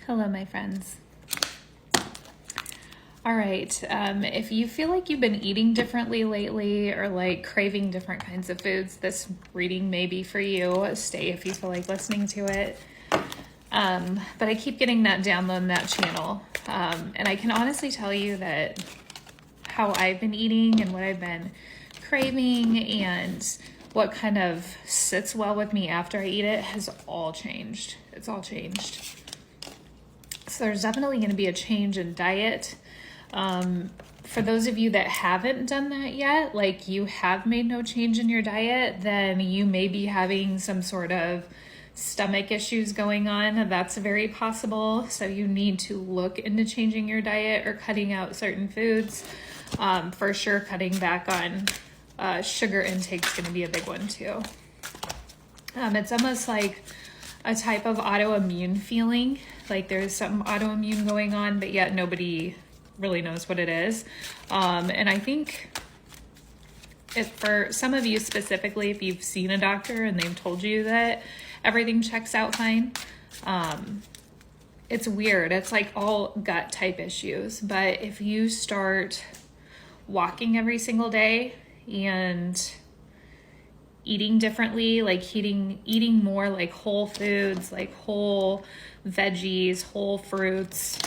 Hello, my friends. All right, if you feel like you've been eating differently lately or like craving different kinds of foods, this reading may be for you. Stay if you feel like listening to it. But I keep getting that download in that channel. And I can honestly tell you that how I've been eating and what I've been craving and what kind of sits well with me after I eat it has all changed. It's all changed. So there's definitely going to be a change in diet. For those of you that haven't done that yet, like you have made no change in your diet, then you may be having some sort of stomach issues going on. That's very possible. So you need to look into changing your diet or cutting out certain foods. For sure, cutting back on sugar intake is going to be a big one too. It's almost like a type of autoimmune feeling, like there's some autoimmune going on, but yet nobody really knows what it is. And I think for some of you specifically, if you've seen a doctor and they've told you that everything checks out fine, it's weird. It's like all gut type issues. But if you start walking every single day and eating differently, like eating more like whole foods, like whole veggies, whole fruits,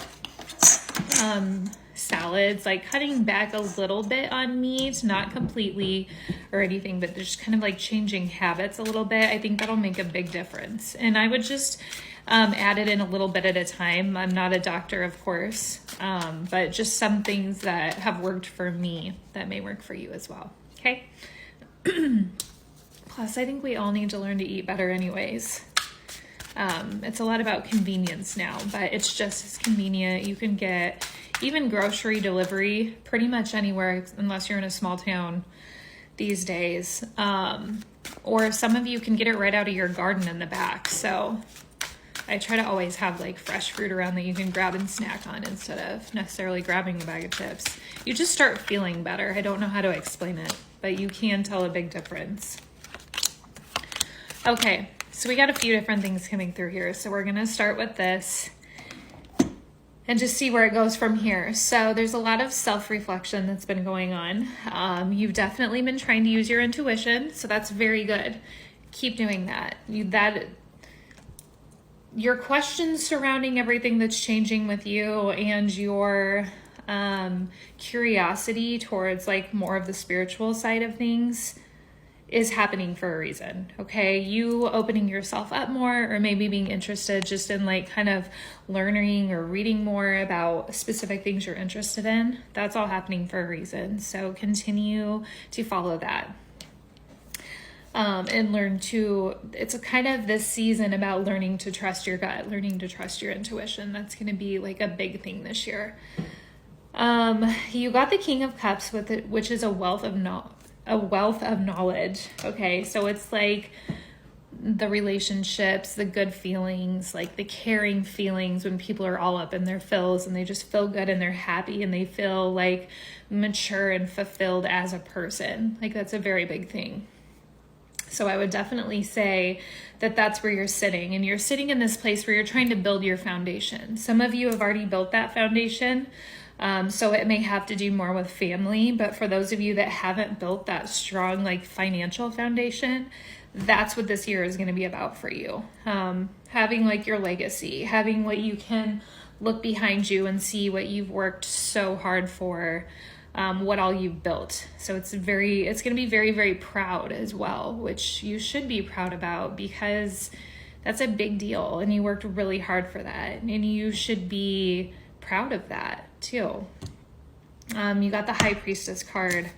salads, like cutting back a little bit on meat, not completely or anything, but just kind of like changing habits a little bit. I think that'll make a big difference. And I would just add it in a little bit at a time. I'm not a doctor, of course, but just some things that have worked for me that may work for you as well. Okay. Plus, I think we all need to learn to eat better anyways. It's a lot about convenience now, but it's just as convenient. You can get even grocery delivery pretty much anywhere, unless you're in a small town these days. Or some of you can get it right out of your garden in the back. So I try to always have like fresh fruit around that you can grab and snack on instead of necessarily grabbing a bag of chips. You just start feeling better. I don't know how to explain it, but you can tell a big difference. Okay, so we got a few different things coming through here. So we're gonna start with this and just see where it goes from here. So there's a lot of self-reflection that's been going on. You've definitely been trying to use your intuition, so that's very good. Keep doing that. Your questions surrounding everything that's changing with you and your curiosity towards like more of the spiritual side of things is happening for a reason, okay? You opening yourself up more or maybe being interested just in like kind of learning or reading more about specific things you're interested in, that's all happening for a reason. So continue to follow that. And it's a kind of this season about learning to trust your gut, learning to trust your intuition. That's going to be like a big thing this year. You got the King of Cups with it, which is a wealth of knowledge. Okay. So it's like the relationships, the good feelings, like the caring feelings when people are all up in their fills and they just feel good and they're happy and they feel like mature and fulfilled as a person. Like that's a very big thing. So I would definitely say that that's where you're sitting, and you're sitting in this place where you're trying to build your foundation. Some of you have already built that foundation. So it may have to do more with family, but for those of you that haven't built that strong, like financial foundation, that's what this year is going to be about for you. Having like your legacy, having what you can look behind you and see what you've worked so hard for, what all you've built. So it's going to be very, very proud as well, which you should be proud about because that's a big deal and you worked really hard for that, and you should be proud of that too. You got the High Priestess card,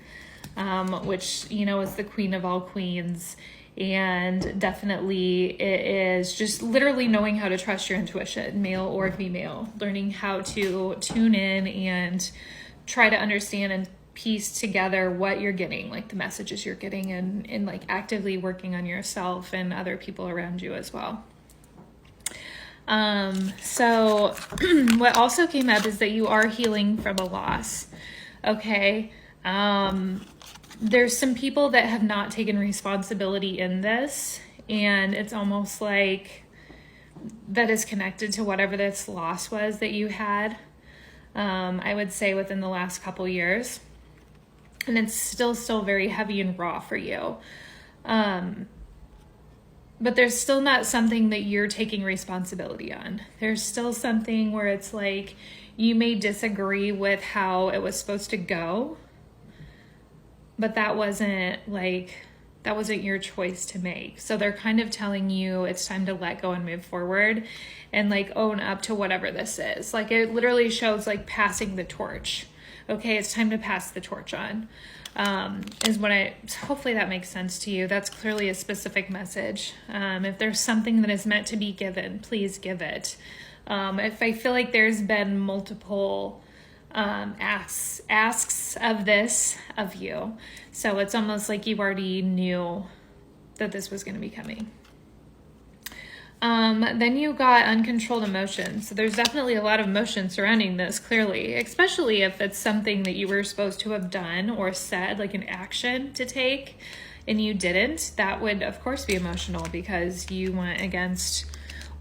which, is the Queen of all queens. And definitely it is just literally knowing how to trust your intuition, male or female, learning how to tune in and try to understand and piece together what you're getting, like the messages you're getting, and like actively working on yourself and other people around you as well. So what also came up is that you are healing from a loss. Okay. There's some people that have not taken responsibility in this, and it's almost like that is connected to whatever this loss was that you had, I would say within the last couple years. And it's still very heavy and raw for you. But there's still not something that you're taking responsibility on. There's still something where it's like you may disagree with how it was supposed to go, but that wasn't your choice to make. So they're kind of telling you it's time to let go and move forward and like own up to whatever this is. Like it literally shows like passing the torch. Okay, it's time to pass the torch on. Hopefully that makes sense to you. That's clearly a specific message. If there's something that is meant to be given, please give it. If I feel like there's been multiple asks of this of you, so it's almost like you already knew that this was going to be coming. Then you got uncontrolled emotions. So there's definitely a lot of emotion surrounding this, clearly, especially if it's something that you were supposed to have done or said, like an action to take, and you didn't. That would, of course, be emotional because you went against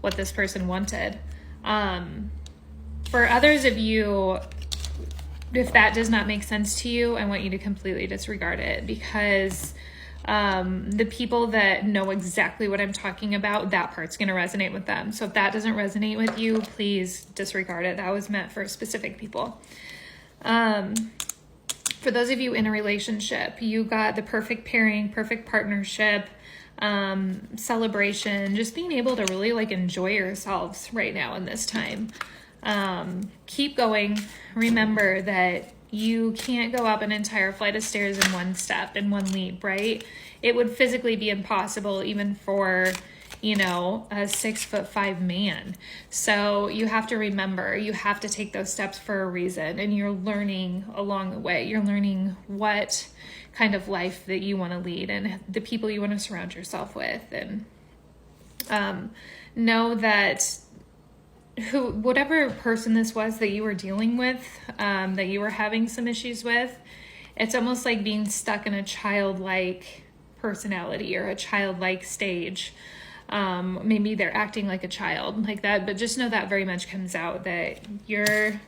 what this person wanted. For others of you, if that does not make sense to you, I want you to completely disregard it, because the people that know exactly what I'm talking about, that part's going to resonate with them. So if that doesn't resonate with you, please disregard it. That was meant for specific people. For those of you in a relationship, you got the perfect pairing, perfect partnership, celebration, just being able to really like enjoy yourselves right now in this time. Keep going. Remember that you can't go up an entire flight of stairs in one step, in one leap, right? It would physically be impossible even for, a 6'5" man. So you have to remember, you have to take those steps for a reason, and you're learning along the way. You're learning what kind of life that you want to lead and the people you want to surround yourself with. And know that whatever person this was that you were dealing with, that you were having some issues with, it's almost like being stuck in a childlike personality or a childlike stage. Maybe they're acting like a child like that, but just know that very much comes out that your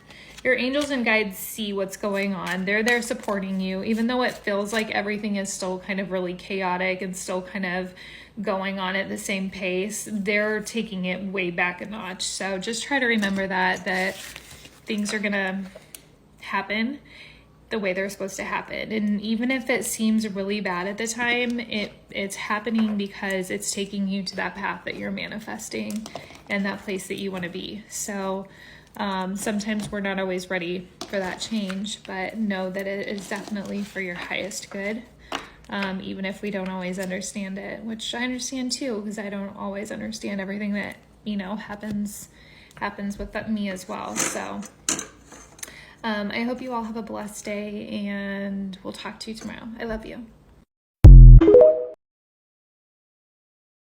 angels and guides see what's going on. They're there supporting you, even though it feels like everything is still kind of really chaotic and still kind of going on at the same pace. They're taking it way back a notch. So just try to remember that things are gonna happen the way they're supposed to happen. And even if it seems really bad at the time, it's happening because it's taking you to that path that you're manifesting and that place that you want to be. So sometimes we're not always ready for that change, but know that it is definitely for your highest good. Even if we don't always understand it, which I understand too, because I don't always understand everything that, happens with me as well. So I hope you all have a blessed day, and we'll talk to you tomorrow. I love you.